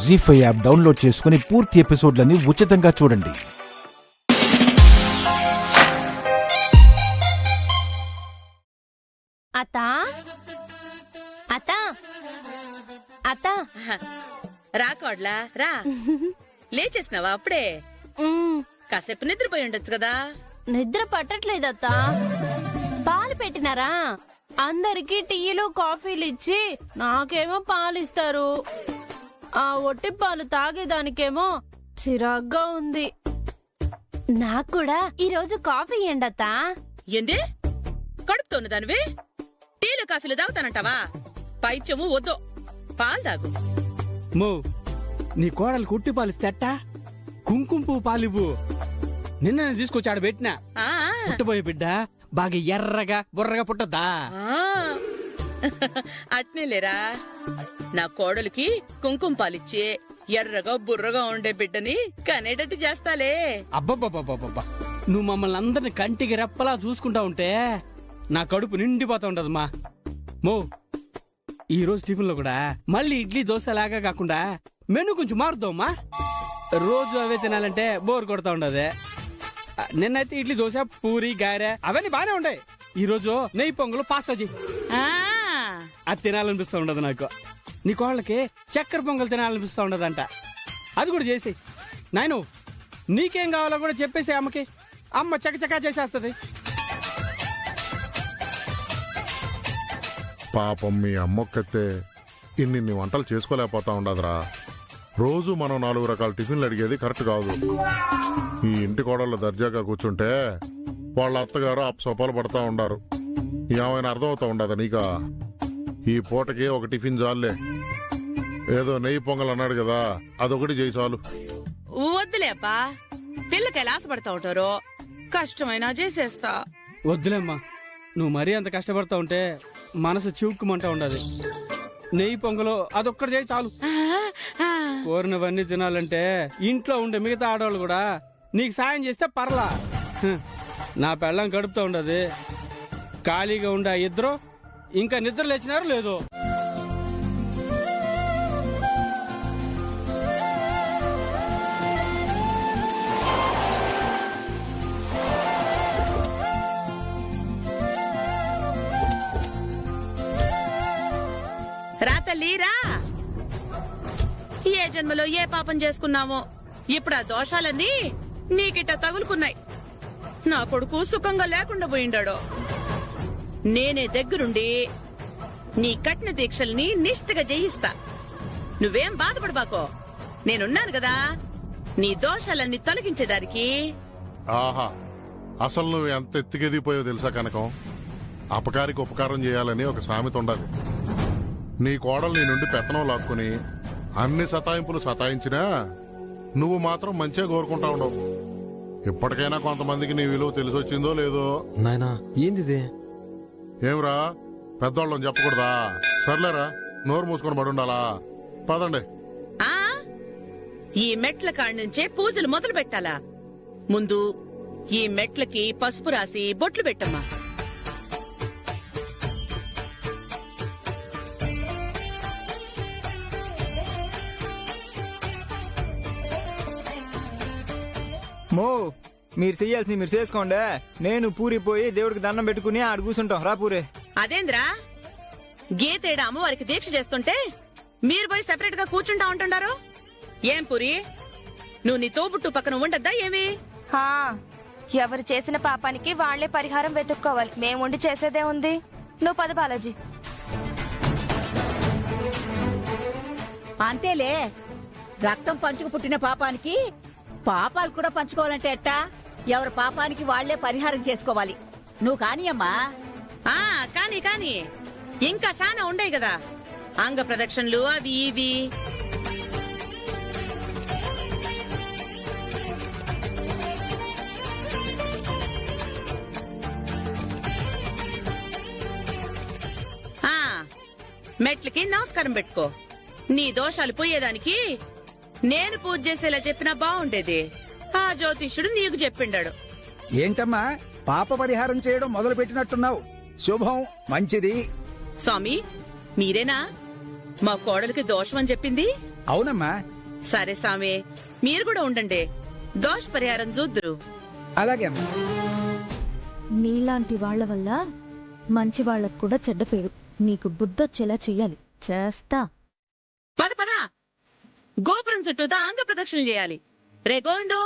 జీ5 app download చేసుకుని పూర్తి ఎపిసోడ్లని ఉచితంగా చూడండి. అత్తా అత్తా అత్తా రా కోడ్లా రా. లేచేసినావా అప్పుడే? కాసేపు నిద్రపోయి ఉండొచ్చు కదా. నిద్ర పట్టట్లేదత్తా. పాలు పెట్టినారా? అందరికి టీలు కాఫీలు ఇచ్చి నాకేమో పాలు ఇస్తారు. ఆ ఒట్టి పాలు తాగేదానికేమో చిరాగ్గా ఉంది. నాకు కూడా ఈరోజు కాఫీ ఏండత్తా. ఏంది కడుపుతోన్న దానివి? టీలు కాఫీలు తాగుతానంటావా? పైత్యము వద్దు, పాలు తాగు. మో నీ కోడలు కుట్టి పాలిస్తేట కుంకుమ పువ్వు పాలివ్వు. నిన్న తీసుకొచ్చాడు పెట్టినా. పుట్టబోయే బిడ్డ బాగా ఎర్రగా బుర్రగా పుట్టద్దా? అట్నే లేరా, నా కోడలికి కుంకుమ పాలిచ్చి ఎర్రగా బుర్రగా ఉండే బిడ్డని కనేటట్టు చేస్తాలే. అబ్బబ్బబ్బబ్బబ్బా, నువ్వు మమ్మల్ని అందరిని కంటికి రెప్పలా చూసుకుంటా ఉంటే నా కడుపు నిండిపోతా ఉండదమ్మా. మో ఈ రోజు టిఫిన్ లో కూడా మళ్ళీ ఇడ్లీ దోశ లాగా కాకుండా మెను కొంచెం మారుద్దామా. రోజు అవే తినాలంటే బోర్ కొడతా ఉండదు. నిన్నైతే ఇడ్లీ దోశ పూరి గారె అవన్నీ బానే ఉండాయి. ఈ రోజు నెయ్యి పొంగలు పాస్తా చెయ్యి. అది తినాలనిపిస్తా ఉండదు నాకు. నీ కోళ్ళకి చక్కెర పొంగల్ తినాలనిపిస్తా ఉండదంట. అది కూడా చేసి నాయను నీకేం కావాలో కూడా చెప్పేసి అమ్మకి. అమ్మ చకచకా చేసేస్తది. పాపం మీ అమ్మొక్కతే ఇన్ని వంటలు చేసుకోలేకపోతా ఉండదురా. రోజు మనం 4 రకాల టిఫిన్లు అడిగేది కరెక్ట్ కాదు. ఈ ఇంటి కోడళ్ళు దర్జాగా కూర్చుంటే వాళ్ళ అత్తగారు అప్సొపాలు పడతా ఉండారు. ఏమైనా అర్థమవుతా ఉండదా నీకా? ఈ పూటకి ఒక టిఫిన్ చాలులే. ఏదో నెయ్యి పొంగల్ అన్నాడు కదా, అదొకటి చేయి చాలు. వద్దులేపా, పిల్లకాయలు ఆశపడతా ఉంటారు. కష్టమైనా చేసేస్తా. వద్దులేమ్మా, నువ్వు మరీ అంత కష్టపడతా ఉంటే మనసు చివుక్కుమంటా ఉండదు. నెయ్యి పొంగలో అదొక్కటి చేయి చాలు. కోరినవన్నీ తినాలంటే ఇంట్లో ఉండే మిగతా ఆడవాళ్ళు కూడా నీకు సాయం చేస్తే పర్లా. నా పెళ్ళం గడుపుతా ఉండదు. ఖాళీగా ఉండే ఇద్దరు ఇంకా నిద్ర లేచినారు లేదో. రా తల్లి రా. ఏ జన్మలో ఏ పాపం చేసుకున్నామో ఇప్పుడు ఆ దోషాలన్నీ నీకిట్ట తగులుకున్నాయి. నా కొడుకు సుఖంగా లేకుండా పోయిండాడు. నేనే దగ్గరుండి నీ కఠిన దీక్షల్ని నిష్ఠగా జయిస్తా. నువ్వేం బాధపడబాకో, నేనున్నాను కదా నీ దోషాలన్నీ తొలగించేదానికి. ఆహా, అసలు నువ్వు ఎంత ఎత్తుకెదిగిపోయావు తెలుసా కనకం? అపకారికి ఉపకారం చేయాలని ఒక సామెత ఉండదు. నీ కోడలు నీ నుండి పెత్తనం లాక్కుని అన్ని సతాయింపులు సతాయించినా నువ్వు మాత్రం మంచిగా కోరుకుంటా ఉండవు. ఇప్పటికైనా కొంతమందికి నీ విలువ తెలిసొచ్చిందో లేదో. నాయనా ఏంది? ఏమిరా, పెద్దవాళ్ళని చెప్పకూడదా? సర్లేరా, నోరు మూసుకొని పడుండాలా? పదండి. ఈ మెట్ల కాడి నుంచే పూజలు మొదలు పెట్టాలా? ముందు ఈ మెట్లకి పసుపు రాసి బొట్లు పెట్టమ్మా. మో మీరు చెయ్యాల్సింది మీరు చేసుకోండి. నేను పూరిపోయి దేవుడికి దండం పెట్టుకుని ఆడు కూర్చుంటాం. రా పూరే. అదేంద్రా, గీతేడ అమ్మవారికి దీక్ష చేస్తుంటే మీరు పోయి సెపరేట్ గా కూర్చుంటా ఉంటున్నారు. ఏం పూరి, నువ్వు నీ తోబుట్టు పక్కన ఉండద్దా ఏమి? ఎవరు చేసిన పాపానికి వాళ్లే పరిహారం వెతుక్కోవాలి. మేముండి చేసేదే ఉంది. నువ్వు పద బాలాజీ. అంతేలే, రక్తం పంచుకు పుట్టిన పాపానికి పాపాలు కూడా పంచుకోవాలంటే ఎట్టా? ఎవరి పాపానికి వాళ్లే పరిహారం చేసుకోవాలి. నువ్వు కాని అమ్మా. కాని కాని ఇంకా చాలా ఉండేవి కదా, అంగ ప్రదక్షిణలు అవి ఇవి. మెట్లకి నమస్కారం పెట్టుకో. నీ దోషాలు పోయేదానికి నేను పూజ చేసేలా చెప్పినా బాగుండేది. ఆ జ్యోతిష్యుడు నీకు చెప్పిండాడు. ఏంటమ్మా పాప పరిహారం చేయడం మొదలు పెట్టినట్టున్నావు? శుభం, మంచిది. స్వామి, మీరేనా మా కోడలికి దోషం అని చెప్పింది? అవునమ్మా. సరే సామి, మీరు కూడా ఉండండి, దోష పరిహారం చూద్దురు. అలాగే అమ్మా. నీలాంటి వాళ్ల వల్ల మంచి వాళ్లకు కూడా చెడ్డ పేరు. నీకు బుద్ధొచ్చేలా చెయ్యాలి. చేస్తా. పద పద, గోపురం చుట్టూ అంగ ప్రదక్షిణ చేయాలి. రే గోవిందు,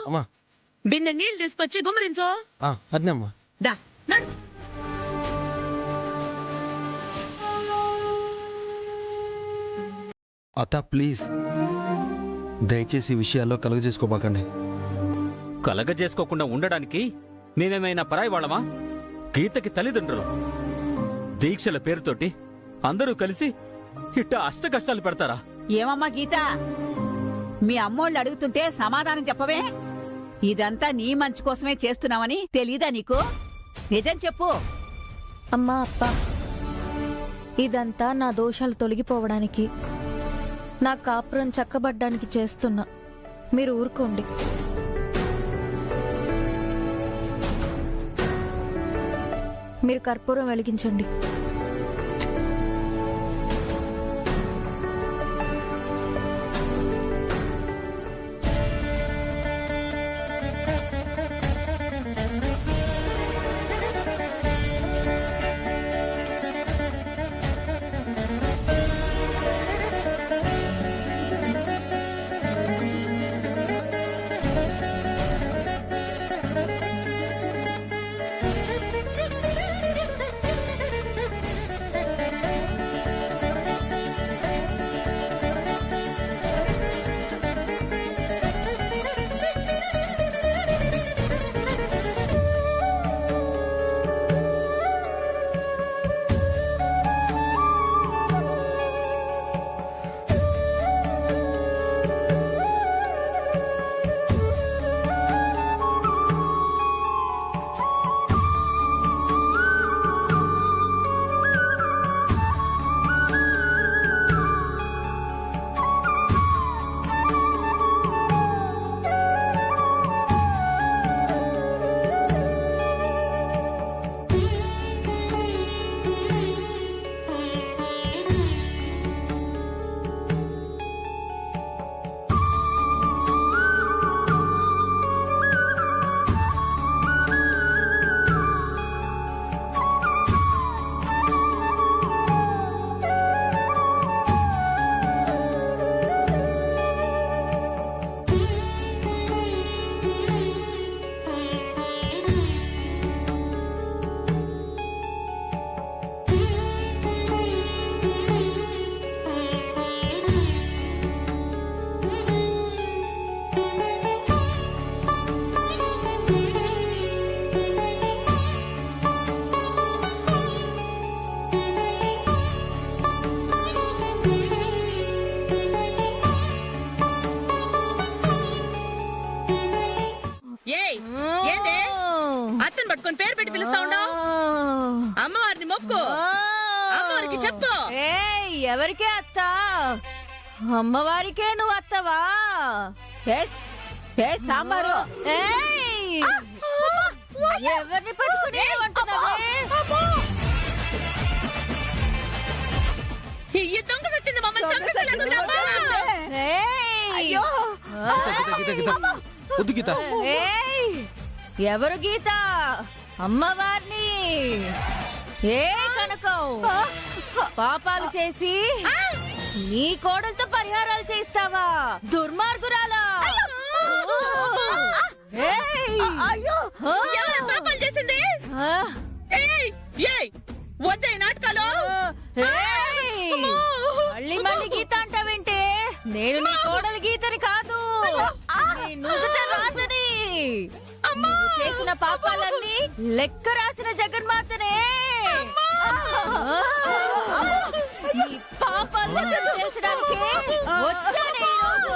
బిన్నె నీళ్లు తీసుకొచ్చి గుమ్మరించో. అదనమ్మా. దా నడు. అత్త ప్లీజ్ దయచేసి ఈ విషయాల్లో కలుగజేసుకోబాకండి. కలగజేసుకోకుండా ఉండడానికి మేమేమైనా పరాయి వాళ్ళమా? గీతకి తల్లిదండ్రులు. దీక్షల పేరుతోటి అందరూ కలిసి ఇట్ట అష్ట కష్టాలు పెడతారా? ఏమమ్మా గీత, మీ అమ్మోళ్ళు అడుగుతుంటే సమాధానం చెప్పవే. ఇదంతా నీ మంచి కోసమే చేస్తున్నావని తెలీదా నీకు? నిజం చెప్పు. అమ్మా అప్ప, ఇదంతా నా దోషాలు తొలగిపోవడానికి, నా కాపురం చక్కబడ్డానికి చేస్తున్నా. మీరు ఊరుకోండి. మీరు కర్పూరం వెలిగించండి. పట్టుకొని పేరు పెట్టి పిలుస్తా ఉండవు. అమ్మవారిని మొక్కు, అమ్మవారికి చెప్పు. ఎవరికే అత్త? అమ్మవారికే నువ్వు అత్తవా? సాంబారు ఎవరిని పట్టుకుని ఈ దొంగ సచ్చింది మమ్మల్ని చంపేసేలాగా. ఎవరు గీత? అమ్మవారిని. ఏ కనకం, పాపాలు చేసి నీ కోడలతో పరిహారాలు చేస్తావా? దుర్మార్గురాలా! పాపాలు చేసింది వద్దే నాటకాలు. మళ్ళీ మళ్ళీ గీత అంటావేంటే? నేను నీ కోడలు గీతని కాదు, నీ నుదుట రాతని. నువ్వు చేసిన పాపాలన్నీ లెక్క రాసిన జగన్మాతనే. ఈ పాపాలు తెలుసడానికి వచ్చానే ఈరోజు.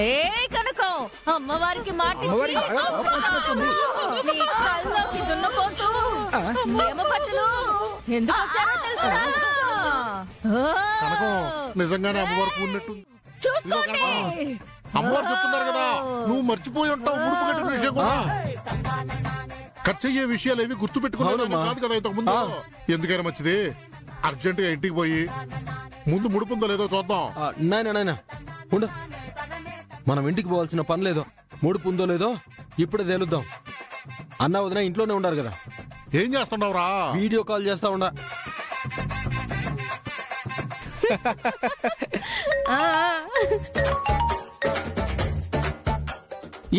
ఏ కనకం, అమ్మవారికి మాటిచ్చి నీ కల్లోకి దున్నపోతూ మేము పట్టులు ఎందుకు వచ్చారో తెలుసా? నిజంగానే అమ్మవారికి ఉన్నట్టు చూసుకోండి. అమ్మవారు చెప్తున్నారు కదా, నువ్వు మర్చిపోయి ఉంటావు ఊడుపు కట్టిన విషయం కూడా. ఖర్చయ్యే విషయాలు ఏవి గుర్తు పెట్టుకున్నావు కాదు కదా ఇంతకు ముందు. ఎందుకైనా మంచిది అర్జెంట్ గా ఇంటికి పోయి ముందు ముడుపుందో లేదో చూద్దాం. నాయనా ఉండు, మనం ఇంటికి పోవాల్సిన పని లేదో, ముడుపు ఉందో లేదో ఇప్పుడే తేలుద్దాం. అన్న వదిన ఇంట్లోనే ఉండారు కదా. ఏం చేస్తున్నావురా? వీడియో కాల్ చేస్తా ఉండా.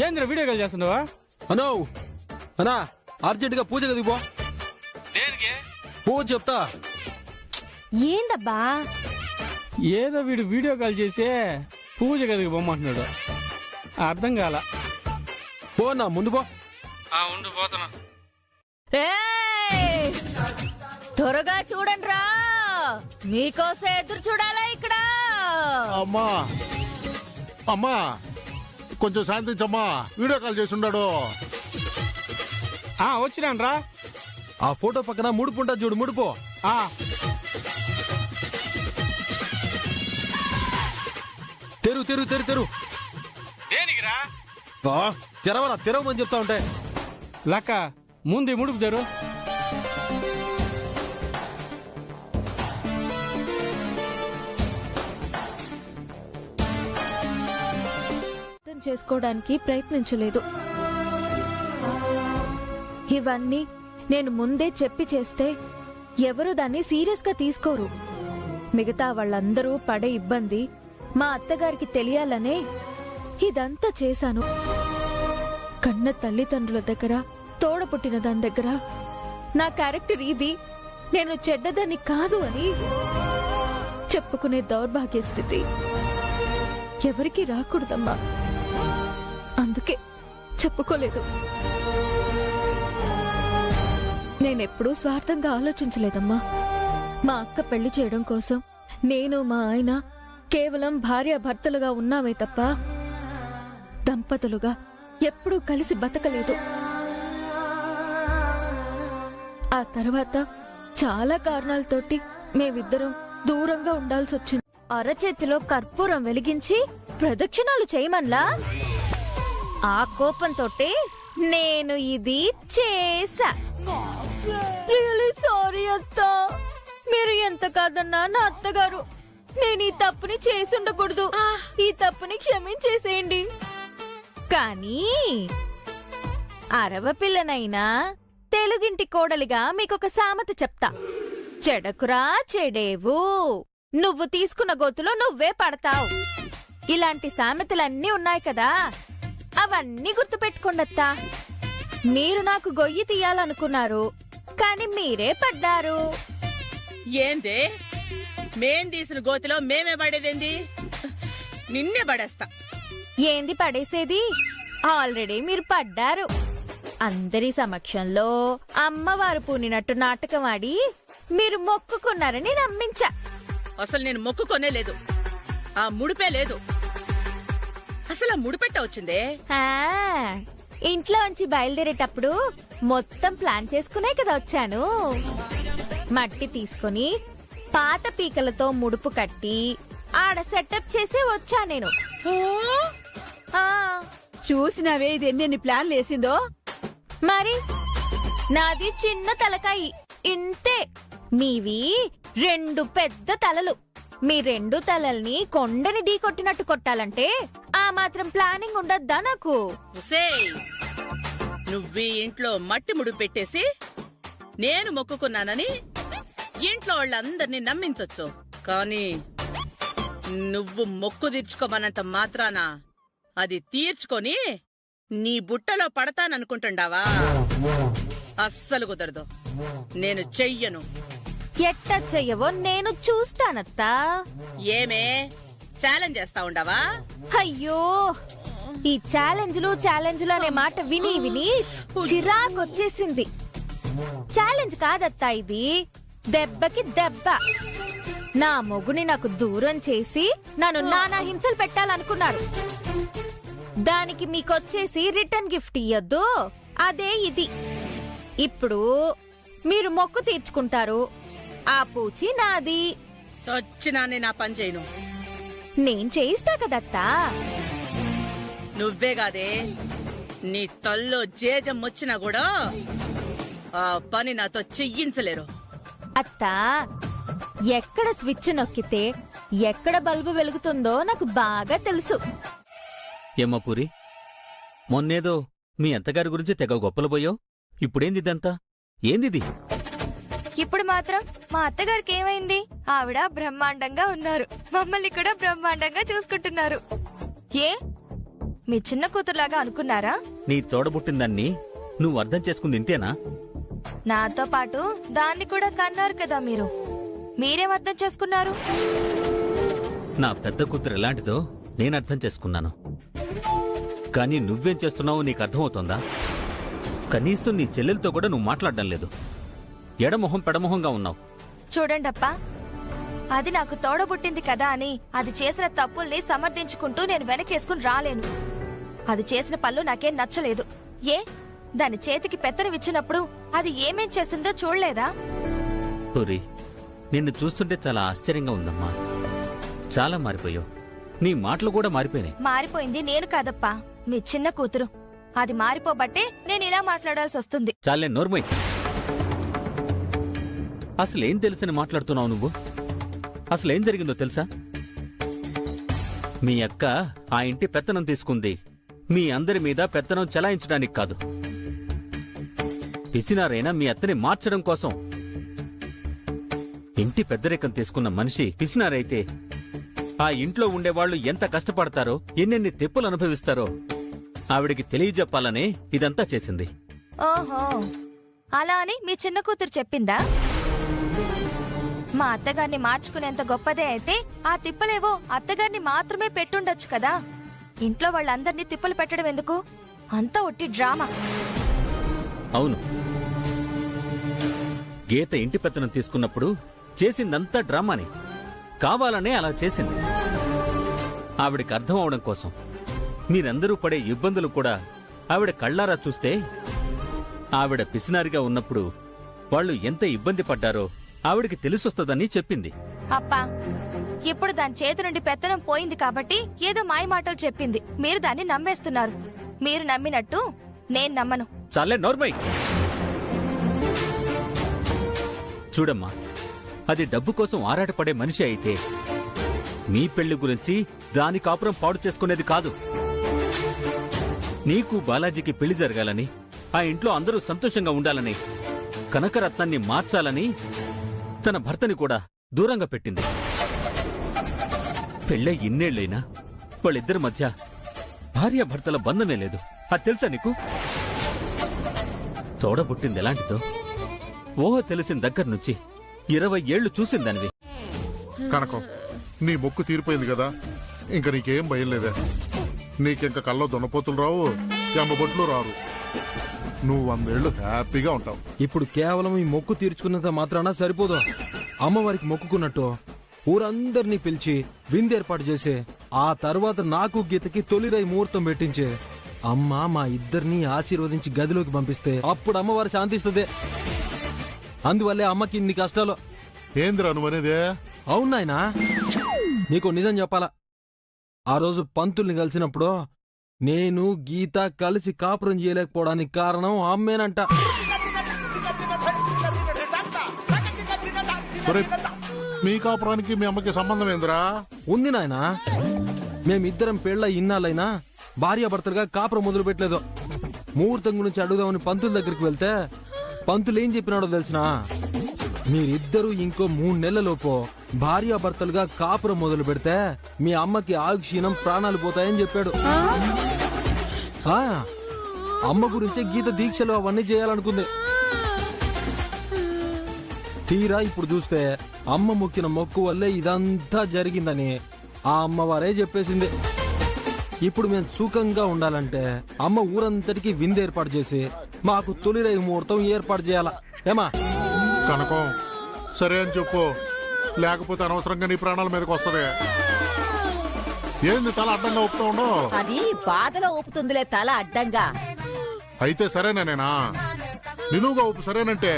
ఏంద్ర వీడియో కాల్ చేస్తున్నావా? అనో అన్నా, అర్జెంట్ గా పూజ గదికి పో. పూజ చెప్తా. ఏందబ్బా? ఏదో వీడు వీడియో కాల్ చేసి పూజ గదికి పొమ్మంటున్నాడు. అర్థం కాల. పో నా ముందు పో. ఉండు పోతున్నా. త్వరగా చూడండి రా, మీకోసం ఎదురు చూడాలా ఇక్కడ. అమ్మా అమ్మా కొంచెం శాంతించమ్మా, వీడియో కాల్ చేసి ఉన్నాడు. వచ్చినాను రా. ఆ ఫోటో పక్కన ముడుపు ఉంటుంది చూడు, ముడుపు. తెరు తెరు తెరు తెరు. దేనికిరా? తెరవరా, తెరవమని చెప్తా ఉంటే. లక్క ముందు ముడుపు తెరు. అర్థం చేసుకోవడానికి ప్రయత్నించలేదు. ఇవన్నీ నేను ముందే చెప్పి చేస్తే ఎవరు దాన్ని సీరియస్ గా తీసుకోరు. మిగతా వాళ్ళందరూ పడే ఇబ్బంది మా అత్తగారికి తెలియాలనే ఇదంతా చేశాను. కన్న తల్లిదండ్రుల దగ్గర, తోడపుట్టిన దాని దగ్గర నా క్యారెక్టర్ ఇది, నేను చెడ్డదాన్ని కాదు అని చెప్పుకునే దౌర్భాగ్య స్థితి ఎవరికి రాకూడదమ్మా. అందుకే చెప్పుకోలేదు. నేనెప్పుడూ స్వార్థంగా ఆలోచించలేదమ్మా. మా అక్క పెళ్లి చేయడం కోసం నేను మా ఆయన కేవలం భార్యాభర్తలుగా ఉన్నామే తప్ప దంపతులుగా ఎప్పుడూ కలిసి బతకలేదు. ఆ తర్వాత చాలా కారణాలతోటి మేమిద్దరం దూరంగా ఉండాల్సి వచ్చింది. అరచేతిలో కర్పూరం వెలిగించి ప్రదక్షిణాలు చేయమన్లా. ఆ కోపంతోటి నేను ఇది చేశా. రియలీ సారీ అత్త. మీరు ఎంత కాదన్నా నా అత్తగారు. నేను ఈ తప్పుని చేసి ఉండకూడదు. ఈ తప్పుని క్షమించేసేయండి. కానీ అరవ పిల్లనైనా తెలుగింటి కోడలిగా మీకొక సామెత చెప్తా. చెడకురా చెడేవు, నువ్వు తీసుకున్న గోతులో నువ్వే పడతావు. ఇలాంటి సామెతలన్నీ ఉన్నాయి కదా, అవన్నీ గుర్తుపెట్టుకోండత్తా. మీరు నాకు గొయ్యి తీయాలనుకున్నారు, కానీ మీరే పడ్డారు. ఏందే మేం తీసిన గోతిలో మేమే పడేదేంది? నిన్నే పడేస్తా. ఏంది పడేసేది? ఆల్రెడీ మీరు పడ్డారు. అందరి సమక్షంలో అమ్మవారు పూనినట్టు నాటకం ఆడి మీరు మొక్కుకున్నారని నమ్మించా. అసలు నేను మొక్కుకొనే లేదు, ఆ ముడిపే లేదు. అసలు ఆ ముడిపెట్ట వచ్చిందే. ఇంట్లో నుంచి బయలుదేరేటప్పుడు మొత్తం ప్లాన్ చేసుకునే కదా వచ్చాను. మట్టి తీసుకుని పాత పీకలతో ముడుపు కట్టి ఆడ సెటప్ చేసి వచ్చా నేను. చూసినావే ఇది ఎన్నెన్ని ప్లాన్లు వేసిందో. మరి నాది చిన్న తలకాయి ఇంతే, మీవి 2 పెద్ద తలలు. మీ 2 తలల్ని కొండని ఢీకొట్టినట్టు కొట్టాలంటే ఆ మాత్రం ప్లానింగ్ ఉండద్దా నాకు? నువ్వీ ఇంట్లో మట్టి ముడి పెట్టేసి నేను మొక్కుకున్నానని ఇంట్లో వాళ్ళందరినీ నమ్మించొచ్చు, కానీ నువ్వు మొక్కు తీర్చుకోమన్నంత మాత్రాన అది తీర్చుకొని నీ బుట్టలో పడతాననుకుంటుండావా? అస్సలు కుదరదు. నేను చెయ్యను. ఎట్టా చెయ్యవో నేను చూస్తానత్తా. ఏమే ఛాలెంజ్ చేస్తా ఉండవా? అయ్యో, ఈ ఛాలెంజ్లు అనే మాట విని విని చిరాకొచ్చేసింది. ఛాలెంజ్ కాదత్తా ఇది, దెబ్బకి దెబ్బ. నా మొగుని నాకు దూరం చేసి నన్ను నానా హింసలు పెట్టాలనుకున్నారు. దానికి మీకొచ్చేసి రిటర్న్ గిఫ్ట్ ఇయ్యొద్దు, అదే ఇది. ఇప్పుడు మీరు మొక్కు తీర్చుకుంటారు, ఆ పూచి నాది. చచ్చినా నేను ఆ పని చేయను. నేను చేయిస్తా కదత్తా. నువ్వే కాదే, నీ తల్లో జేజం వచ్చినా కూడా ఆ పని నాతో చెయ్యించలేరు. అత్తా, ఎక్కడ స్విచ్ నొక్కితే ఎక్కడ బల్బు వెలుగుతుందో నాకు బాగా తెలుసు. ఏమ్మా పూరి, మొన్నేదో మీ అత్తగారి గురించి తెగ గొప్పలు పోయావు. ఇప్పుడేందిదంతా? ఏందిది? ఇప్పుడు మాత్రం మా అత్తగారికి ఏమైంది? ఆవిడ బ్రహ్మాండంగా ఉన్నారు, మమ్మల్ని కూడా బ్రహ్మాండంగా చూసుకుంటున్నారు. ఏ మీ చిన్న కూతురులాగా అనుకున్నారా? నీ తోడబుట్టిందాన్ని నువ్వు అర్థం చేసుకుంది ఇంతేనా? నాతో పాటు దాన్ని కూడా కన్నారు కదా మీరు. మీరేం అర్థం చేసుకున్నారు? నా పెద్ద కూతురు ఎలాంటిదో నేను అర్థం చేసుకున్నాను. కానీ నువ్వేం చేస్తున్నావో నీకు అర్థమవుతోందా? కనీసం నీ చెల్లెలతో కూడా నువ్వు మాట్లాడడం లేదు. ఎడమొహం పెడమొహంగా ఉన్నావు. చూడండప్పా, అది నాకు తోడబుట్టింది కదా అని అది చేసిన తప్పుల్ని సమర్థించుకుంటూ నేను వెనకేసుకుని రాలేను. అది చేసిన పనులు నాకేం నచ్చలేదు. ఏ దాని చేతికి పెత్తనవిచ్చినప్పుడు అది ఏమేం చేసిందో చూడలేదా? పూరి, నిన్ను చూస్తుంటే చాలా ఆశ్చర్యంగా ఉందమ్మా. చాలా మారిపోయావు. నీ మాటలు కూడా మారిపోయినాయి. మారిపోయింది నేను కాదప్పా, మీ చిన్న కూతురు. అది మారిపోబట్టే నేను ఇలా మాట్లాడాల్సి వస్తుంది. చాలే నోర్మై. అసలేం తెలుసని మాట్లాడుతున్నావు నువ్వు? అసలేం జరిగిందో తెలుసా? మీ అక్క ఆ ఇంటి పెత్తనం తీసుకుంది మీ అందరి మీద పెత్తనం చెలాయించడానికి కాదు, పిసినారైనా మీ అత్తని మార్చడం కోసం. ఇంటి పెద్దరికం తీసుకున్న మనిషి పిసినారైతే ఆ ఇంట్లో ఉండేవాళ్లు ఎంత కష్టపడతారో, ఎన్నెన్ని తెప్పులు అనుభవిస్తారో ఆవిడికి తెలియజెప్పాలనే ఇదంతా చేసింది. ఓహో, అలా అని మీ చిన్న కూతురు చెప్పిందా? మా అత్తగారిని మార్చుకునేంత గొప్పదే అయితే ఆ తిప్పలేవో అత్తగారిని మాత్రమే పెట్టుండొచ్చు కదా. ఇంట్లో వాళ్ళందరినీ తిప్పలు పెట్టడం ఎందుకు? అంతా ఒట్టి డ్రామా. అవును, గీత ఇంటి పెత్తనం తీసుకున్నప్పుడు చేసిందంతా డ్రామాని. కావాలనే అలా చేసింది. ఆవిడికి అర్థం అవడం కోసం. మీరందరూ పడే ఇబ్బందులు కూడా ఆవిడ కళ్ళారా చూస్తే ఆవిడ పిసినారిగా ఉన్నప్పుడు వాళ్ళు ఎంత ఇబ్బంది పడ్డారో ఆవిడికి తెలిసొస్తుందని చెప్పింది. అప్పా, ఇప్పుడు దాని చేతి నుండి పెత్తనం పోయింది కాబట్టి ఏదో మాయ మాటలు చెప్పింది. మీరు దాన్ని నమ్మేస్తున్నారు. మీరు నమ్మినట్టు నేను నమ్మను. చాలే నోర్మై. చూడమ్మా, అది డబ్బు కోసం ఆరాటపడే మనిషి అయితే మీ పెళ్లి గురించి దాని కాపురం పాడు చేసుకునేది కాదు. నీకు బాలాజీకి పెళ్లి జరగాలని, ఆ ఇంట్లో అందరూ సంతోషంగా ఉండాలని, కనకరత్నాన్ని మార్చాలని తన భర్తని కూడా దూరంగా పెట్టింది. పెళ్ళై ఇన్నేళ్లైనా వాళ్ళిద్దరి మధ్య భార్యాభర్తల బంధమే లేదు. అది తెలుసా నీకు? తోడబుట్టింది ఎలాంటిదో ఓహో తెలిసిన దగ్గర నుంచి 20 ఏళ్లు చూసిందనివి. కనకం, నీ మొక్కు తీరిపోయింది కదా, ఇంక నీకేం భయం లేదే. నీకింక కళ్ళలో దున్నపోతులు రావు, ఎమ్మబొట్లు రారు. నువ్వు 100 ఏళ్లు హ్యాపీగా ఉంటావు. ఇప్పుడు కేవలం ఈ మొక్కు తీర్చుకున్నంత మాత్రాన సరిపోదు. అమ్మవారికి మొక్కుకున్నట్టు ఊరందరినీ పిలిచి విందేర్పాటు చేసే, ఆ తర్వాత నాకు గీతకి తొలిరై ముహూర్తం పెట్టించే, అమ్మ మా ఇద్దరిని ఆశీర్వదించి గదిలోకి పంపిస్తే అప్పుడు అమ్మవారు శాంతిస్తుంది. అందువల్లే అమ్మకి ఇన్ని కష్టాలు. ఏందిరా నువ్వనేదే? అవునాయనా, నీకు నిజం చెప్పాలా, ఆ రోజు పంతుల్ని కలిసినప్పుడు నేను గీత కలిసి కాపురం చేయలేకపోవడానికి కారణం అమ్మేనంట. మీ కాపురానికి మీ అమ్మకి సంబంధం ఏందిరా? ఉంది నాయనా, మేమిద్దరం పెళ్ళ ఇన్నాళ్ళైనా భార్యాభర్తలుగా కాపురం మొదలు పెట్టలేదు. ముహూర్తం గురించి అడుగుదామని పంతుల దగ్గరికి వెళ్తే పంతులు ఏం చెప్పినాడో తెలిసినా, మీరిద్దరూ ఇంకో 3 నెలలలోపు భార్యాభర్తలుగా కాపురం మొదలు పెడితే మీ అమ్మకి ఆయుక్షీణం, ప్రాణాలు పోతాయని చెప్పాడు. అమ్మ గురించే గీత దీక్షలు అవన్నీ చేయాలనుకుంది. తీరా ఇప్పుడు చూస్తే అమ్మ మొక్కిన మొక్కు వల్లే ఇదంతా జరిగిందని ఆ అమ్మవారే చెప్పేసింది. ఇప్పుడు మేము సుఖంగా ఉండాలంటే అమ్మ ఊరంతటికి విందు ఏర్పాటు చేసి మాకు తొలిరై ముహూర్తం ఏర్పాటు చేయాలా? ఏమా కనకం, సరే అని చెప్పు, లేకపోతే అనవసరంగా నీ ప్రాణాల మీదకి వస్తుంది. ఏంది తల అడ్డంగా ఊపుతూ ఉండవు? అది బాధలో ఊపుతుందిలే తల అడ్డంగా. అయితే సరేనేనా? నిలువుగా ఊపు సరేనంటే.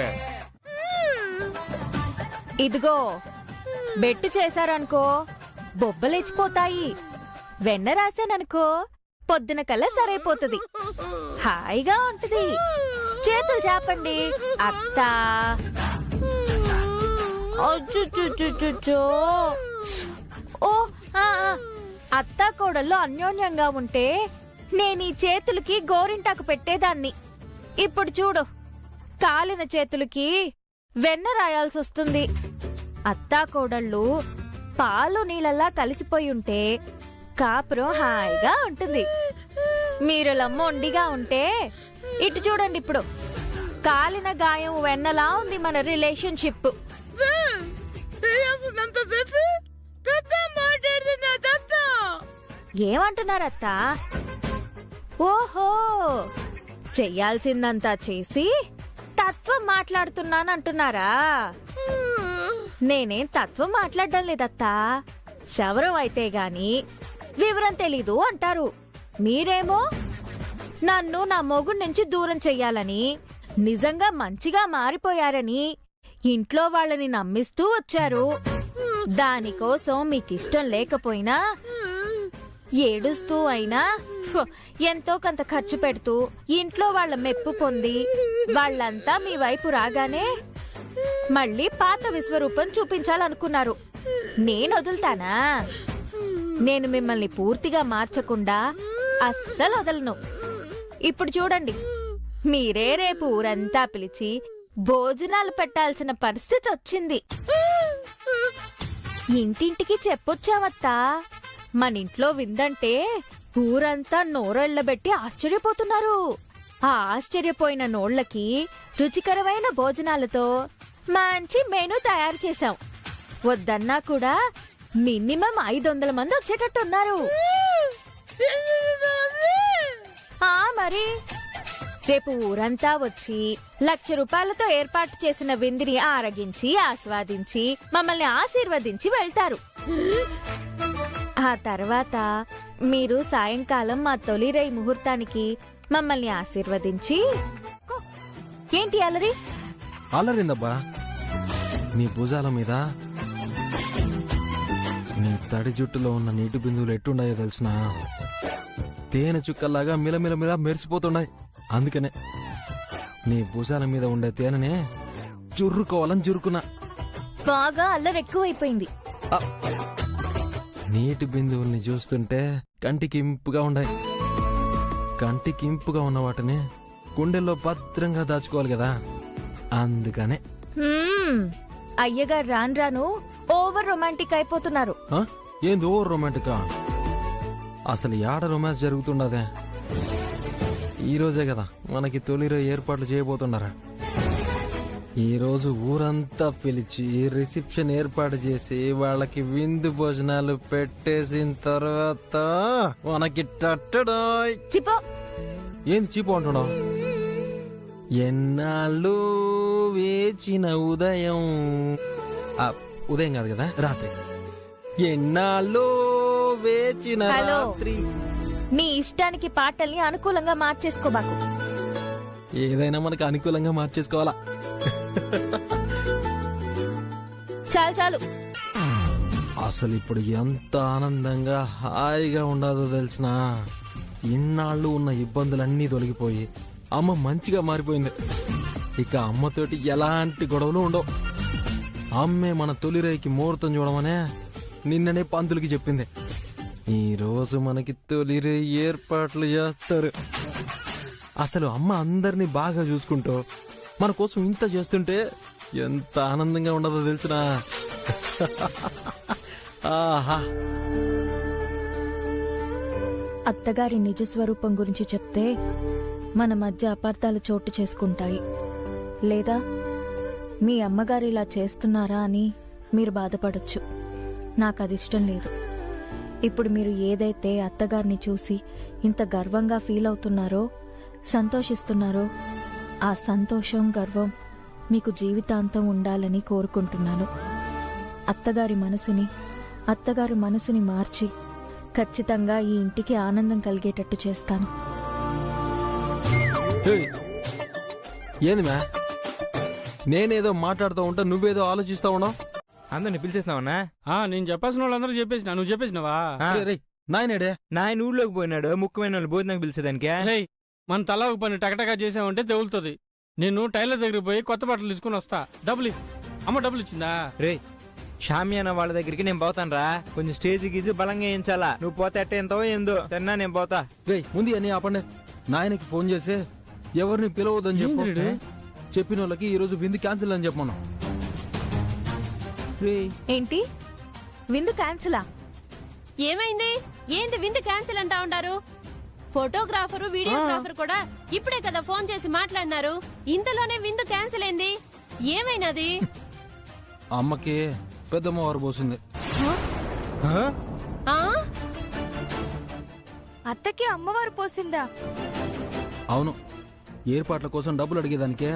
ఇదిగో బెట్టు చేశారనుకో బొబ్బలేచిపోతాయి. వెన్న రాశాననుకో పొద్దున కల్లా సరైపోతుంది. హాయిగా ఉంటది. చేతులు చాపండి. అత్తా అచ్చుచుచుచుచో. ఓ అత్త కోడళ్ళు అన్యోన్యంగా ఉంటే నేను ఈ చేతులకి గోరింటాకు పెట్టేదాన్ని. ఇప్పుడు చూడు, కాలిన చేతులకి వెన్న రాయాల్సి వస్తుంది. అత్తా కోడళ్ళు పాలు నీళ్ళలా కలిసిపోయి ఉంటే కాపురం హాయిగా ఉంటుంది. మీరు మొండిగా ఉంటే ఇటు చూడండి, ఇప్పుడు కాలిన గాయం వెన్నలా ఉంది మన రిలేషన్షిప్. ఏమంటున్నారత్తా? ఓహో, చెయ్యాల్సిందంతా చేసి తత్వం మాట్లాడుతున్నానంటున్నారా? నేనేం తత్వం మాట్లాడడం లేదత్తా, శవరం అయితే గాని వివరం తెలీదు అంటారు. మీరేమో నన్ను నా మొగుడి నుంచి దూరం చెయ్యాలని, నిజంగా మంచిగా మారిపోయారని ఇంట్లో వాళ్ళని నమ్మిస్తూ వచ్చారు. దానికోసం మీకిష్టం లేకపోయినా ఏడుస్తూ అయినా ఎంతో కొంత ఖర్చు పెడుతూ ఇంట్లో వాళ్ళ మెప్పు పొంది వాళ్ళంతా మీ వైపు రాగానే మళ్ళీ పాత విశ్వరూపం చూపించాలనుకున్నారు. నేను వదులుతానా? నేను మిమ్మల్ని పూర్తిగా మార్చకుండా అస్సలు వదలను. ఇప్పుడు చూడండి, మీరే రేపు ఊరంతా పిలిచి భోజనాలు పెట్టాల్సిన పరిస్థితి వచ్చింది. ఇంటింటికి చెప్పొచ్చామత్తా, మన ఇంట్లో విందంటే ఊరంతా నోరెళ్లబెట్టి ఆశ్చర్యపోతున్నారు. ఆ ఆశ్చర్యపోయిన నోళ్లకి రుచికరమైన భోజనాలతో మంచి మెనూ తయారు చేశాం. వద్దన్నా కూడా మినిమం 500 మంది వచ్చేటట్టున్నారు. మరి రేపు ఊరంతా వచ్చి 1,00,000 రూపాయలతో ఏర్పాటు చేసిన విందుని ఆరగించి ఆస్వాదించి మమ్మల్ని ఆశీర్వదించి వెళ్తారు. ఆ తర్వాత మీరు సాయంకాలం మా తొలిరై ముహూర్తానికి మమ్మల్ని ఆశీర్వదించి. ఏంటి అలరి? అల్లరిందబ్బా, నీ భుజాల మీద నీ తడి జుట్టులో ఉన్న నీటి బిందువులు ఎట్టుండాయో తెలిసిన తేనె చుక్కల్లాగా మిలమిలమిల మెరిసిపోతున్నాయి. అందుకనే నీ భుజాల మీద ఉండే తేనెనే చుర్రుకోవాలని చురుకున్నా. బాగా అల్లరెక్కువైపోయింది. నీటి బిందువుల్ని చూస్తుంటే కంటికి ఇంపుగా ఉన్నాయి. కంటికి ఇంపుగా ఉన్న వాటిని గుండెల్లో భద్రంగా దాచుకోవాలి కదా, అందుకనే. అయ్యగారు రాను రాను ఓవర్ రొమాంటిక్ అయిపోతున్నారు. ఏంది ఓవర్ రొమాంటికా? అసలు యాడ రొమాన్స్ జరుగుతుండదే? ఈ రోజే కదా మనకి తొలిరో ఏర్పాట్లు చేయబోతున్నారా. ఈ రోజు ఊరంతా పిలిచి రిసెప్షన్ ఏర్పాటు చేసి వాళ్ళకి విందు భోజనాలు పెట్టేసిన తర్వాత మనకి చిపో. ఏంది చీపు అంటున్నావు? ఎన్నాళ్ళు వేచిన ఉదయం, ఉదయం కాదు కదా, రాత్రి. ఎన్నాళ్ళు వేచిన రాత్రి. నీ ఇష్టానికి పాటల్ని అనుకూలంగా మార్చేసుకోబాకు. ఏదైనా మనకు అనుకూలంగా మార్చేసుకోవాలా. చాలు చాలు. అసలు ఇప్పుడు ఎంత ఆనందంగా హాయిగా ఉండదో తెలిసిన. ఇన్నాళ్ళు ఉన్న ఇబ్బందులన్నీ తొలగిపోయి అమ్మ మంచిగా మారిపోయింది. ఇక అమ్మతోటి ఎలాంటి గొడవలు ఉండవు. అమ్మే మన తొలిరేకి ముహూర్తం చూడమనే నిన్ననే పంతులకి చెప్పింది. ఈ రోజు మనకి తొలిరే ఏర్పాట్లు చేస్తారు. అసలు అమ్మ అందరినీ బాగా చూసుకుంటూ మన కోసం ఇంత చేస్తుంటే ఎంత ఆనందంగా ఉండదో తెలుసునా. ఆహా. అత్తగారి నిజ స్వరూపం గురించి చెప్తే మన మధ్య అపార్థాలు చోటు చేసుకుంటాయి. లేదా మీ అమ్మగారు ఇలా చేస్తున్నారా అని మీరు బాధపడొచ్చు. నాకది ఇష్టం లేదు. ఇప్పుడు మీరు ఏదైతే అత్తగారిని చూసి ఇంత గర్వంగా ఫీల్ అవుతున్నారో, సంతోషిస్తున్నారో, ఆ సంతోషం గర్వం మీకు జీవితాంతం ఉండాలని కోరుకుంటున్నాను. అత్తగారి మనసుని మార్చి ఖచ్చితంగా ఈ ఇంటికి ఆనందం కలిగేటట్టు చేస్తాను. ఏంది మ్యా, నేనేదో మాట్లాడుతూ ఉంటా, నువ్వేదో ఆలోచిస్తా ఉన్నావు. అందరిని పిలిచేసినావన్నా? నేను చెప్పాల్సిన వాళ్ళందరూ చెప్పేసిన. నువ్వు చెప్పేసినావా? నాయనేడే? నాయన ఊళ్ళోకి పోయినాడు. ముఖ్యమైన వాళ్ళు భోజనం పిలిచేదానికి. మన తల ఒక పని టకటకా చేసామంటే తెగులుతుంది. నేను టైలర్ దగ్గరికి పోయి కొత్త బట్టలు తీసుకుని వస్తా. డబ్బులు అమ్మ డబ్బులు ఇచ్చిందా? రే షామియానా వాళ్ళ దగ్గరికి నేను పోతాను రా. కొంచెం స్టేజ్ గీసి బలంగా వేయించాలా. నువ్వు పోతే అట్ట ఎంతవో ఏందో తిన్నా నేను పోతా. రే ముందు అని ఆపండి. నాయనకి ఫోన్ చేసి ఎవరిని పిలవద్దని చెప్పు. చెప్పిన వాళ్ళకి ఈ రోజు విందు క్యాన్సిల్ అని చెప్పమను. ఏంటి విందు క్యాన్సిలా? ఏమైంది? ఏంది విందు క్యాన్సిల్ అంటా ఉండారు? ఫోటోగ్రాఫరు వీడియోగ్రాఫర్ కూడా ఇప్పుడే కదా ఫోన్ చేసి మాట్లాడినారు. ఇంతలోనే విందు క్యాన్సిల్ అయింది. ఏమైనది? అమ్మకి పెద్దమ్మవారు పోసింది. అత్తకి అమ్మవారు పోసిందా? అవును, ఏర్పాట్ల కోసం డబ్బులు అడిగేదానికే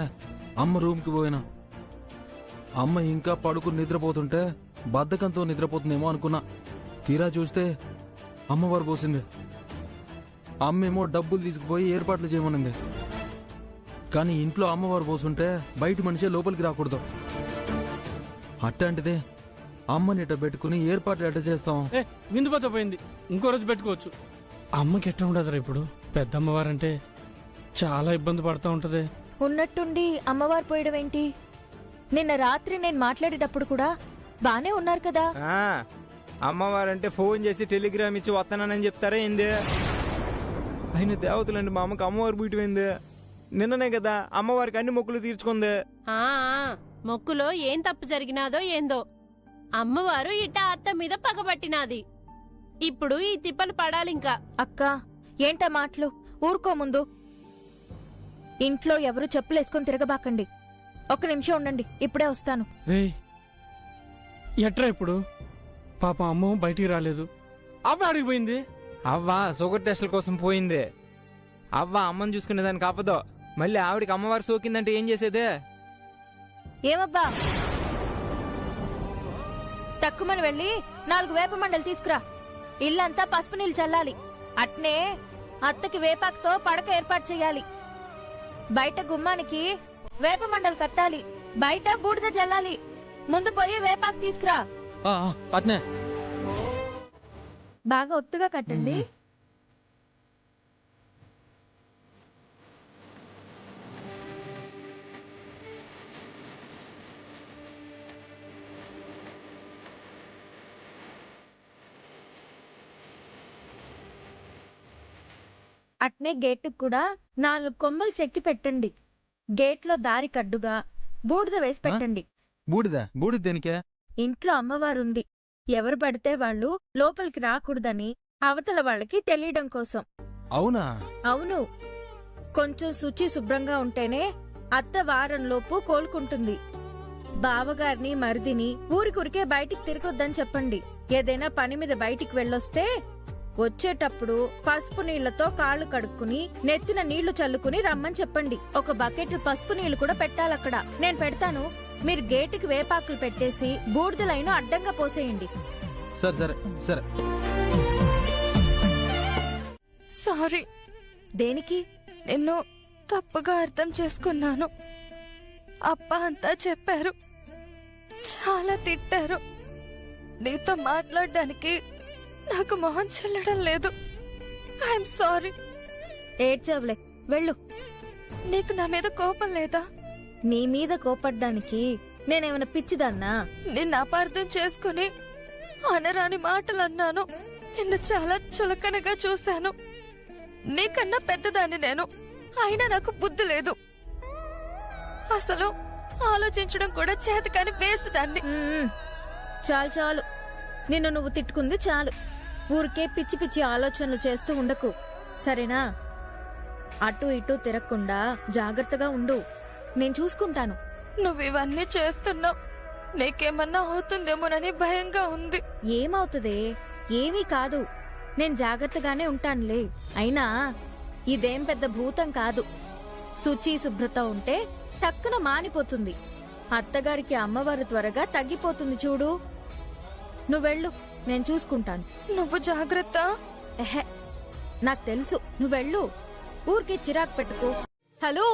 అమ్మ రూమ్ కి పోయినా. అమ్మ ఇంకా పడుకుని నిద్రపోతుంటే బద్ధకంతో నిద్రపోతుందేమో అనుకున్నా. తీరా చూస్తే అమ్మవారు పోసింది. అమ్మేమో డబ్బులు తీసుకుపోయి ఏర్పాట్లు చేయమనింది. కానీ ఇంట్లో అమ్మవారు పోతుంటే బయట మనిషే లోపలికి రాకూడదు. అట్లాంటిదే అమ్మని ఇట్ట పెట్టుకుని ఏర్పాట్లు ఎట్ట చేస్తాం? విందు పోతే పోయింది, ఇంకో రోజు పెట్టుకోవచ్చు. అమ్మకి ఎట్లా ఉండదురా ఇప్పుడు? పెద్దమ్మవారంటే చాలా ఇబ్బంది పడతా ఉంటది. ఉన్నట్టుండి అమ్మవారు పోయడం ఏంటి? నిన్న రాత్రి నేను మాట్లాడేటప్పుడు కూడా బానే ఉన్నారు కదా. అమ్మవారంటే ఫోన్ చేసి టెలిగ్రామ్ ఇచ్చి వస్తానని చెప్తారా ఏంది? ఆయన దేవతలండి, మా అమ్మకి అమ్మవారు బయటపోయింది. నిన్ననే కదా అమ్మవారికి అన్ని మొక్కులు తీర్చుకుంది. మొక్కులో ఏం తప్పు జరిగినాదో ఏందో అమ్మవారు ఇట్ట అత్త మీద పగబట్టినాది. ఇప్పుడు ఈ తిప్పలు పడాలింకా. అక్క ఏంటా మాటలు? ఊరుకో ముందు. ఇంట్లో ఎవరు చెప్పులేసుకొని తిరగబాకండి. ఒక్క నిమిషం ఉండండి, ఇప్పుడే వస్తాను. ఎట్రా ఇప్పుడు? పాప అమ్మ బయటికి రాలేదు. అవ్వ అడిగిపోయింది. అవ్వ షుగర్ టెస్టుల కోసం పోయింది. అవ్వ అమ్మని చూసుకునేదానికి ఆపదో. మళ్ళీ ఆవిడికి అమ్మవారు సోకిందంటే ఏం చేసేదే? ఏమబ్బా, తక్కువని వెళ్ళి 4 వేప మండలు తీసుకురా. ఇల్లంతా పసుపు నీళ్ళు చల్లాలి. అట్నే అత్తకి వేపాకుతో పడక ఏర్పాటు చెయ్యాలి. బయట గుమ్మానికి వేప మండలు కట్టాలి. బయట బూడిద చల్లాలి. ముందు పోయి వేపాకు తీసుకురా. అట్నే బాగా ఒత్తుగా కట్టండి. అట్నే గేటుకు కూడా 4 కొమ్మలు చెక్కి పెట్టండి. గేట్లో దారి కడ్డుగా బూడిద వేసి పెట్టండి. బూడిద దేనికే? ఇంట్లో అమ్మవారుంది, ఎవరు పడితే వాళ్ళు లోపలికి రాకూడదని అవతల వాళ్ళకి తెలియడం కోసం. అవునా? అవును. కొంచెం శుచి శుభ్రంగా ఉంటేనే అత్త వారంలోపు కోలుకుంటుంది. బావగారిని మరిదిని ఊరికురికే బయటికి తిరగొద్దని చెప్పండి. ఏదైనా పని మీద బయటికి వెళ్ళొస్తే వచ్చేటప్పుడు పసుపు నీళ్లతో కాళ్ళు కడుక్కుని నెత్తిన నీళ్లు చల్లుకుని రమ్మని చెప్పండి. ఒక బకెట్ పసుపు నీళ్లు కూడా పెట్టాలక్కడ. నేను పెడతాను. మీరు గేటుకి వేపాకులు పెట్టేసి బూడిద లైను అడ్డంగా పోసేయండి. సరే. సారీ. దేనికి? నిన్ను తప్పుగా అర్థం చేసుకున్నాను. అప్ప అంతా చెప్పారు, చాలా తిట్టారు. నీతో మాట్లాడడానికి నాకు మొహం చెల్లడం లేదు. I'm sorry. ఏడ్చావులే, వెళ్ళు. నీకు నా మీద కోపం లేదా? నీ మీద కోపడ్డానికి నేనేమైనా పిచ్చిదన్నా? నిన్ను అపార్థం చేసుకుని అనరాని మాటలు అన్నాను. నిన్ను చాలా చులకనగా చూశాను. నీకన్నా పెద్దదాన్ని నేను. అయినా నాకు బుద్ధి లేదు. అసలు ఆలోచించడం కూడా చేతకాని వేస్ట్ దాన్ని. చాలు. నిన్ను నువ్వు తిట్టుకుంది చాలు. ఊరికే పిచ్చి పిచ్చి ఆలోచనలు చేస్తూ ఉండకు, సరేనా? అటు ఇటు తిరగకుండా జాగ్రత్తగా ఉండు. నేను చూసుకుంటాను. నువ్వు ఇవన్నీ చేస్తున్నావు, నీకేమన్నా అవుతుందేమోనని భయంగా ఉంది. ఏమవుతుందే? ఏమీ కాదు. నేను జాగ్రత్తగానే ఉంటానులే. అయినా ఇదేం పెద్ద భూతం కాదు. శుచి శుభ్రత ఉంటే టక్కున మానిపోతుంది. అత్తగారికి అమ్మవారు త్వరగా తగ్గిపోతుంది చూడు. నువ్వెళ్ళు, నేను చూసుకుంటాను. నువ్వు జాగ్రత్త. ఎహె, నాకు తెలుసు. నువ్వెళ్ళు, ఊరికే చిరాకు పెట్టుకో. హలో,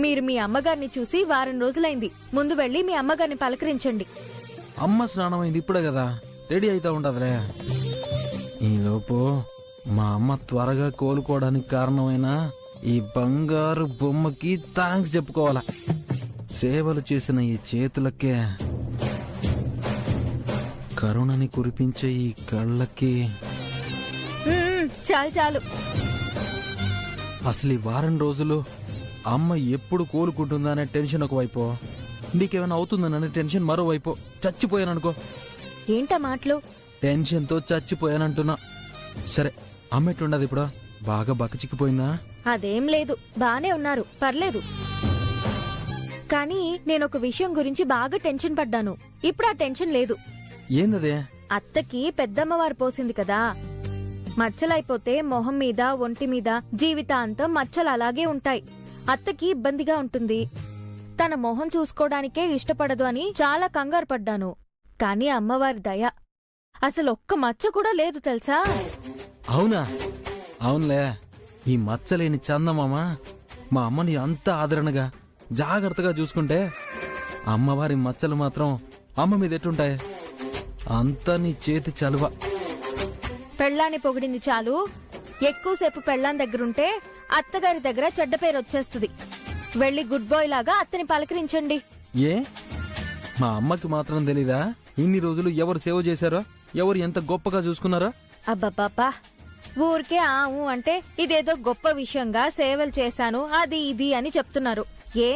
మీరు మీ అమ్మగారిని చూసి వారం రోజులైంది. ముందు వెళ్ళి మీ అమ్మగారిని పలకరించండి. అమ్మ స్నానం అయింది ఇప్పుడే కదా, రెడీ అవుతా ఉండదులే. ఈలోపు మా అమ్మ త్వరగా కోలుకోవడానికి కారణమైన ఈ బంగారు బొమ్మకి థాంక్స్ చెప్పుకోవాలా. సేవలు చేసిన ఈ చేతులకే, కరుణని కురిపించే ఈ కళ్ళకి, చాలు చాలు. అసలు ఈ వారం రోజులు అమ్మ ఎప్పుడు కోలుకుంటుందా అనే టెన్షన్ ఒకవైపు, నీకేమైనా అవుతుందనే టెన్షన్ మరోవైపు. చచ్చిపోయాననుకో. ఏంటా మాటలు? టెన్షన్తో చచ్చిపోయానంటున్నా. సరే, అమ్మ ఎట్లుండదు ఇప్పుడు? బాగా బక్కచిక్కిపోయిందా? అదేం లేదు, బానే ఉన్నారు, పర్లేదు. కానీ నేనొక విషయం గురించి బాగా టెన్షన్ పడ్డాను. ఇప్పుడు ఆ టెన్షన్ లేదు. ఏందదే? అత్తకి పెద్దమ్మవారు పోసింది కదా, మచ్చలైపోతే మొహం మీద, ఒంటి మీద జీవితాంతం మచ్చలు అలాగే ఉంటాయి. అత్తకి ఇబ్బందిగా ఉంటుంది. తన మొహం చూసుకోవడానికే ఇష్టపడదు అని చాలా కంగారు పడ్డాను. కాని అమ్మవారి దయ, అసలు ఒక్క మచ్చ కూడా లేదు తెలుసా? అవునా? అవునులే. ఈ మచ్చలేని చందమామ మా అమ్మని అంత ఆదరణగా జాగ్రత్తగా చూసుకుంటే, అమ్మవారి మచ్చలు మాత్రం అమ్మ మీద ఎట్టుంటాయి? అంతా నీ చేతి చలువ. పెళ్ళాన్ని పొగిడింది చాలు, ఎక్కువసేపు పెళ్ళాం దగ్గరుంటే అత్తగారి దగ్గర చెడ్డ పేరు వచ్చేస్తుంది. వెళ్లి గుడ్ బాయ్ లాగా అత్తని పలకరించండి. ఏ, మా అమ్మకి మాత్రం తెలీదా ఇన్ని రోజులు ఎవరు సేవ చేశారో, ఎవరు ఎంత గొప్పగా చూసుకున్నారో? అబ్బబ్బా, ఊరికే ఆవు అంటే ఇదేదో గొప్ప విషయంగా సేవలు చేశాను అది ఇది అని చెప్తున్నారు. ఏ,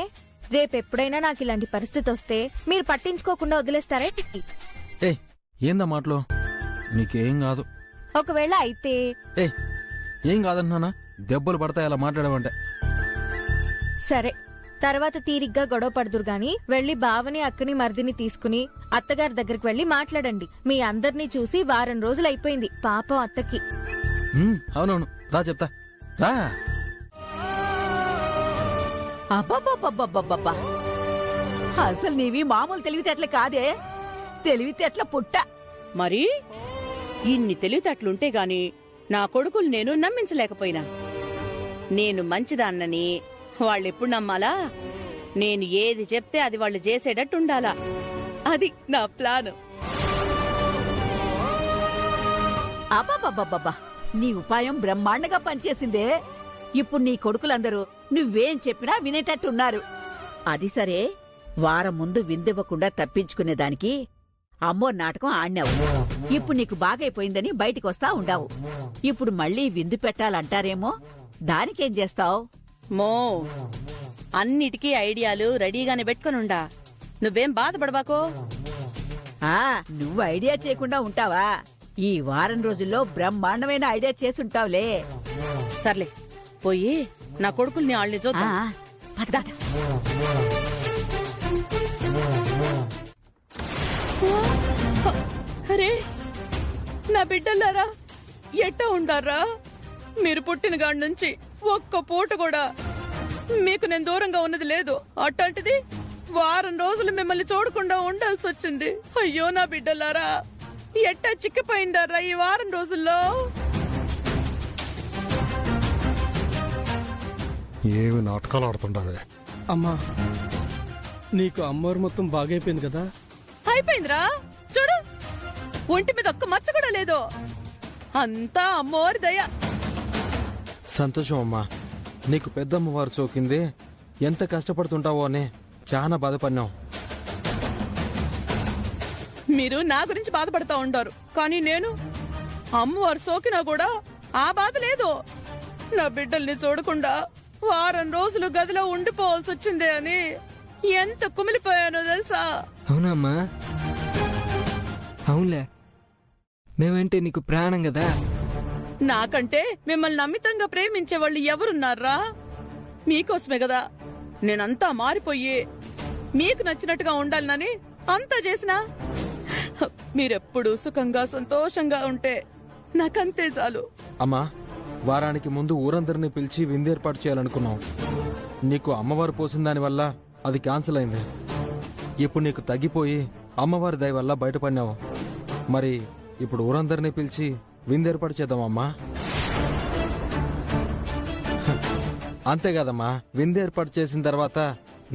రేపెప్పుడైనా నాకు ఇలాంటి పరిస్థితి వస్తే మీరు పట్టించుకోకుండా వదిలేస్తారే? ఏ, ఏందా మాటలో? నీకేం కాదు. ఒకవేళ అయితే? ఏ, ఏం కాదంటున్నానా? దెబ్బలు పడతాయి అలా మాట్లాడమంటే. సరే, తర్వాత తీరిగ్గా గొడవ పడుదురు గాని వెళ్లి బావని, అక్కని, మరిదిని తీసుకుని అత్తగారి దగ్గరికి వెళ్లి మాట్లాడండి. మీ అందర్నీ చూసి వారం రోజులైపోయింది. పాపం అత్తకి. అవునవును, రా చెప్తా, రా. అబ్బబ్బబ్బబ్బబ్బబ్బా, అసలు నీవి మామూలు తెలివితేటలు కాదే, తెలివితేటల పుట్ట. మరి ఇన్ని తెలివితేటలుంటే గాని నా కొడుకులు నేను నమ్మించలేకపోయినా. నేను మంచిదాన్నని వాళ్ళెప్పుడు నమ్మాలా? నేను ఏది చెప్తే అది వాళ్ళు చేసేటట్టుండాలా. అది నా ప్లాన్. అబ్బబ్బబ్బబ్బా, నీ ఉపాయం బ్రహ్మాండంగా పనిచేసిందే. ఇప్పుడు నీ కొడుకులందరూ నువ్వేం చెప్పినా వినేటట్టున్నారు. అది సరే, వారం ముందు విందివ్వకుండా తప్పించుకునేదానికి అమ్మోర్ నాటకం ఆడినావు. ఇప్పుడు నీకు బాగైపోయిందని బయటికొస్తా ఉండావు. ఇప్పుడు మళ్ళీ విందు పెట్టాలంటారేమో, దానికేం చేస్తావు? మో, అన్నిటికీ ఐడియాలు రెడీగానే పెట్టుకునుండా. నువ్వేం బాధపడబాకో. నువ్వు ఐడియా చేయకుండా ఉంటావా? ఈ వారం రోజుల్లో బ్రహ్మాండమైన ఐడియా చేసుంటావులే. సర్లే, పోయి నా కొడుకుల్ని వాళ్ళని చూద్దాం. అరే, నా బిడ్డలారా ఎట్టా ఉండారా? మీరు పుట్టిన గాడి నుంచి ఒక్క పూట కూడా మీకు నేను దూరంగా ఉన్నది లేదు. అట్లాంటిది వారం రోజులు మిమ్మల్ని చూడకుండా ఉండాల్సి వచ్చింది. అయ్యో నా బిడ్డలారా, ఎట్టా చిక్కిపోయిందారా ఈ వారం రోజుల్లో? ఏమి నాటకాలు ఆడుతుంటావే? అమ్మా, నీకు అమ్మవారు మొత్తం బాగైపోయింది కదా? అయిపోయిందిరా, చూడు, ఒంటి మీద ఒక్క మచ్చ కూడా లేదు. అంతా అమ్మవారి దయ. సంతోషం అమ్మా. నీకు పెద్దమ్మవారు సోకింది, ఎంత కష్టపడుతుంటావో అని చాలా బాధపడినావు. మీరు నా గురించి బాధపడతా ఉంటారు, కానీ నేను అమ్మవారు సోకినా కూడా ఆ బాధ లేదు. నా బిడ్డల్ని చూడకుండా వారం రోజులు గదిలో ఉండిపోవాల్సి వచ్చిందే అని ఎంత కుమిలిపోయానో తెలుసా? అవునమ్మా, అవునులే, మేమంటే నీకు ప్రాణం కదా. నాకంటే మిమ్మల్ని అమితంగా ప్రేమించే వాళ్ళు ఎవరున్నారా? మీకోసమే కదా నేనంతా మారిపోయి మీకు నచ్చినట్టుగా ఉండాలని అంతా చేసినా. మీరెప్పుడు సుఖంగా సంతోషంగా ఉంటే నాకంతే చాలు. అమ్మా, వారానికి ముందు ఊరందరినీ పిలిచి విందేర్పాటు చేయాలనుకున్నాం. నీకు అమ్మవారు పోసిన దానివల్ల అది క్యాన్సిల్ అయింది. ఇప్పుడు నీకు తగ్గిపోయి అమ్మవారి దయ వల్ల బయటపడినావు. మరి ఇప్పుడు ఊరందరినీ పిలిచి విందేర్పాటు చేద్దామమ్మా. అంతే కదమ్మా, విందేర్పాటు చేసిన తర్వాత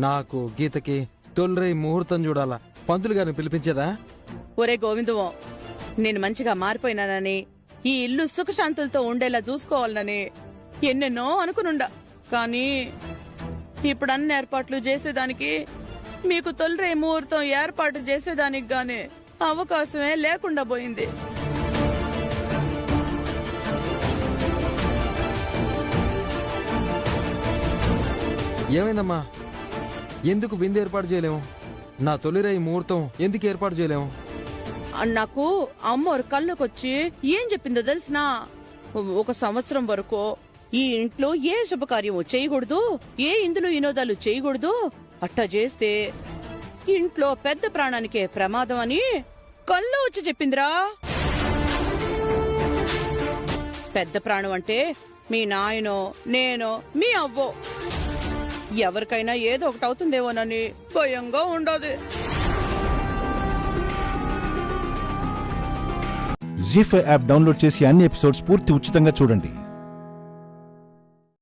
నాకు, గీతకి తొలిరై ముహూర్తం చూడాలా. పంతులు గారిని పిలిపించేదా? ఒరే గోవిందమో, నేను మంచిగా మారిపోయినానని, ఈ ఇల్లు సుఖశాంతులతో ఉండేలా చూసుకోవాలని ఎన్నెన్నో అనుకునుండా. కానీ ఇప్పుడు అన్ని ఏర్పాట్లు చేసేదానికి మీకు తొలిరే ముహూర్తం ఏర్పాటు చేసేదానికి గానే అవకాశమే లేకుండా పోయింది. ఏమైందమ్మా? ఎందుకు విందు ఏర్పాటు చేయలేము? నా తొలిరాయి ముహూర్తం ఎందుకు ఏర్పాటు చేయలేము? నాకు అమ్మోరు కళ్ళకొచ్చి ఏం చెప్పిందో తెలిసినా, 1 సంవత్సరం వరకు ఈ ఇంట్లో ఏ శుభకార్యము చేయకూడదు, ఏ ఇందులో వినోదాలు చేయకూడదు, అట్టా చేస్తే ఇంట్లో పెద్ద ప్రాణానికే ప్రమాదం అని కళ్ళు వచ్చి చెప్పిందిరా. పెద్ద ప్రాణం అంటే మీ నాయనో, నేనో, మీ అవ్వో, ఎవరికైనా ఏదో ఒకటి అవుతుందేమోనని భయంగా ఉండదు. జీ5 యాప్ డౌన్లోడ్ చేసి అన్ని ఎపిసోడ్స్ పూర్తి ఉచితంగా చూడండి.